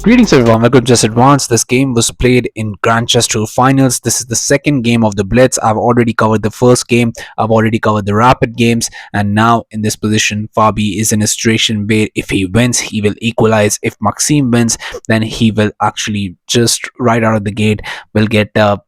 Greetings everyone, welcome to Just Advance. This game was played in Grand Chess Tour Finals. This is the second game of the Blitz. I've already covered the first game, I've already covered the rapid games, and now in this position, Fabi is in a situation where if he wins, he will equalize. If Maxime wins, then he will actually just right out of the gate will get a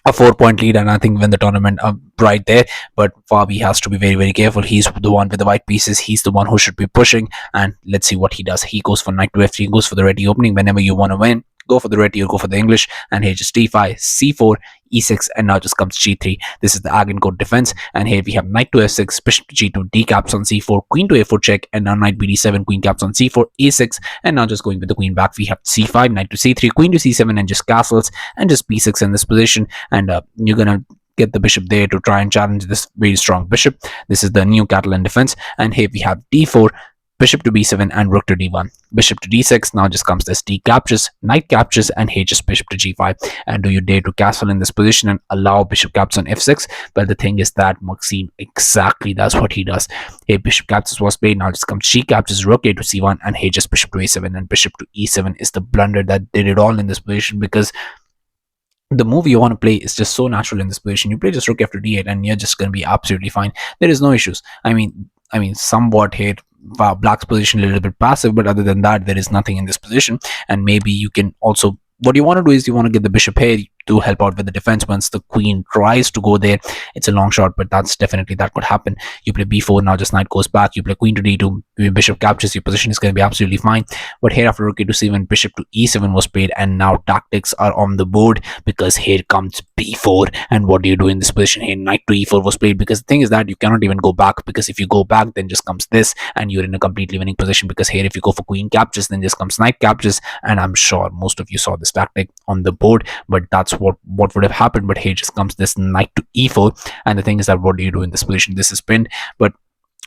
4-point lead and I think win the tournament right there. But Fabi has to be very careful. He's the one with the white pieces. He's the one who should be pushing, and let's see what he does. He goes for knight to f3, goes for the ready opening. Whenever you want to win, go for the ready or go for the English, and here just d5, c4, e6, and now just comes g3. This is the Agincourt defense, and here we have knight to f6, bishop to g2, d caps on c4, queen to a4 check, and now knight bd7, queen caps on c4, a6, and now just going with the queen back, we have c5, knight to c3, queen to c7, and just castles, and just b6 in this position, and you're gonna get the bishop there to try and challenge this very strong bishop. This is the new Catalan defense, and here we have d4, bishop to b7, and rook to d1, bishop to d6. Now just comes this d captures, knight captures, and here just bishop to g5. And do you dare to castle in this position and allow bishop caps on f6? But the thing is that Maxime exactly that's what he does. Here bishop captures was played. Now just comes she captures, rook a to c1, and here just bishop to a7 and bishop to e7 is the blunder that did it all in this position, because the move you want to play is just so natural in this position. You play just rook after d8 and you're just going to be absolutely fine. There is no issues. I mean somewhat here black's position a little bit passive, but other than that there is nothing in this position. And maybe you can also, what you want to do is you want to get the bishop here to help out with the defense once the queen tries to go there. It's a long shot, but that's definitely that could happen. You play b4, now just knight goes back, you play queen to d2, bishop captures, your position is going to be absolutely fine. But here after rook a to c7, bishop to e7 was played, and now tactics are on the board, because here comes b4. And what do you do in this position? Here knight to e4 was played, because the thing is that you cannot even go back, because if you go back then just comes this and you're in a completely winning position. Because here if you go for queen captures, then just comes knight captures, and I'm sure most of you saw this tactic on the board, but that's what would have happened. But here just comes this knight to e4, and the thing is that what do you do in this position? This is pinned, but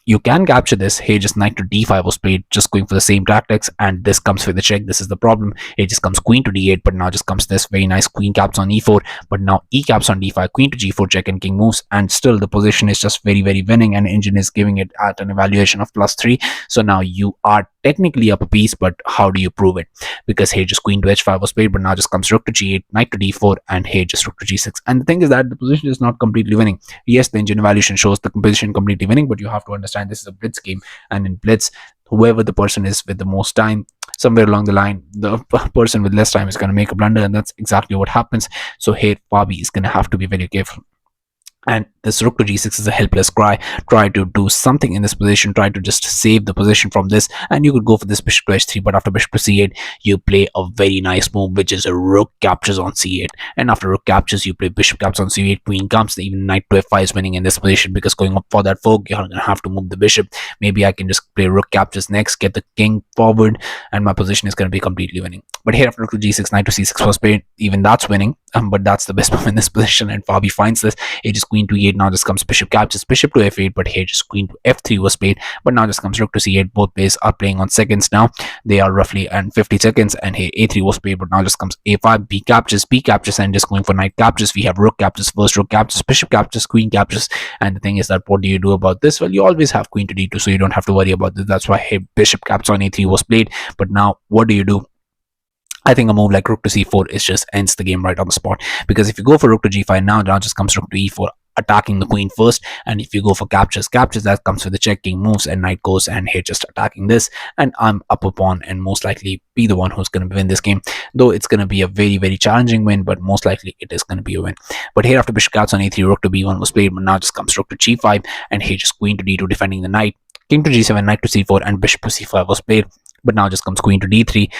you can capture this. Here just knight to d5 was played, just going for the same tactics, and this comes with the check. This is the problem. It just comes queen to d8, but now just comes this very nice queen caps on e4, but now e caps on d5, queen to g4 check, and king moves, and still the position is just very winning, and engine is giving it at an evaluation of +3. So now you are technically up a piece, but how do you prove it? Because here just queen to h5 was played, but now just comes rook to g8, knight to d4, and here just rook to g6. And the thing is that the position is not completely winning. Yes, the engine evaluation shows the position completely winning, but you have to understand this is a blitz game, and in blitz, whoever the person is with the most time, somewhere along the line the person with less time is going to make a blunder, and that's exactly what happens. So here Fabi is going to have to be very careful. And this rook to g6 is a helpless cry. Try to do something in this position, try to just save the position from this, and you could go for this bishop to h3, but after bishop to c8 you play a very nice move, which is a rook captures on c8, and after rook captures you play bishop captures on c8, queen comes, even knight to f5 is winning in this position, because going up for that fork you're gonna have to move the bishop. Maybe I can just play rook captures next, get the king forward, and my position is going to be completely winning. But here after rook to g6, knight to c6 was played, even that's winning, but that's the best move in this position, and Fabi finds this. It just queen to e8, now just comes bishop captures, bishop to f8, but here just queen to f3 was played, but now just comes rook to c8. Both players are playing on seconds now, they are roughly and 50 seconds, and here a3 was played, but now just comes a5, b captures, and just going for knight captures. We have rook captures first, rook captures, bishop captures, queen captures, and the thing is that what do you do about this? Well, you always have queen to d2, so you don't have to worry about this. That's why here bishop caps on a3 was played, but now what do you do? I think a move like rook to c4 is just ends the game right on the spot, because if you go for rook to g5, now just comes rook to e4, attacking the queen first, and if you go for captures, that comes with the check, king moves, and knight goes, and here just attacking this, and I'm up a pawn and most likely be the one who's going to win this game, though it's going to be a very challenging win, but most likely it is going to be a win. But here after bishop caps on a3, rook to b1 was played, but now just comes rook to g5, and here just queen to d2 defending the knight, king to g7, knight to c4, and bishop to c5 was played, but now just comes queen to d3,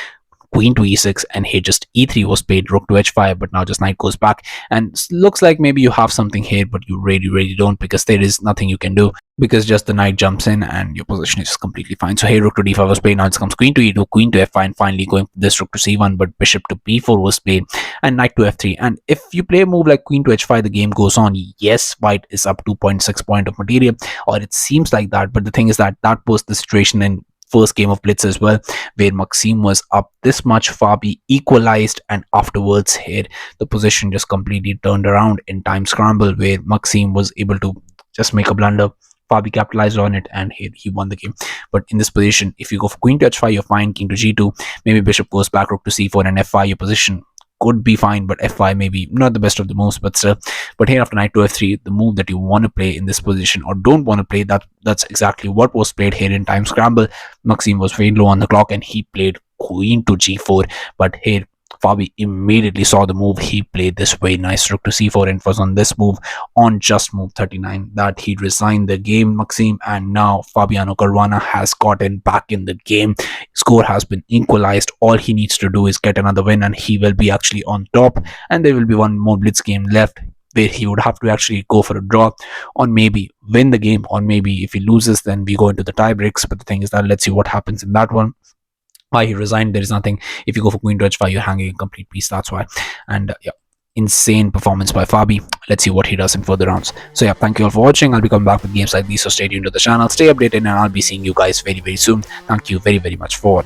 queen to e6, and here just e3 was played, rook to h5, but now just knight goes back, and looks like maybe you have something here, but you really don't, because there is nothing you can do, because just the knight jumps in and your position is just completely fine. So here rook to d5 was played, now it comes queen to e2, queen to f5, and finally going for this rook to c1, but bishop to b4 was played, and knight to f3. And if you play a move like queen to h5, the game goes on. Yes, white is up 2.6 point of material, or it seems like that, but the thing is that was the situation in first game of Blitz as well, where Maxime was up this much, Fabi equalized, and afterwards here the position just completely turned around in time scramble, where Maxime was able to just make a blunder, Fabi capitalized on it and he won the game. But in this position, if you go for queen to h5, you're fine. King to g2, maybe bishop goes back, rook to c4, and f5, your position could be fine, but f5 maybe not the best of the moves, but still. But here after knight to f3, the move that you want to play in this position or don't want to play, that's exactly what was played here in time scramble. Maxime was very low on the clock and he played queen to g4, but here Fabi immediately saw the move. He played this very nice rook to c4, and it was on this move, on just move 39, that he resigned the game, Maxime. And now Fabiano Caruana has gotten back in the game. Score has been equalized. All he needs to do is get another win and he will be actually on top, and there will be one more blitz game left where he would have to actually go for a draw or maybe win the game, or maybe if he loses then we go into the tie breaks. But the thing is that let's see what happens in that one. Why he resigned, there is nothing. If you go for queen to h5, you're hanging a complete piece, that's why. And yeah, insane performance by Fabi. Let's see what he does in further rounds. So yeah, thank you all for watching. I'll be coming back with games like these, so stay tuned to the channel, stay updated, and I'll be seeing you guys very soon. Thank you very much for watching.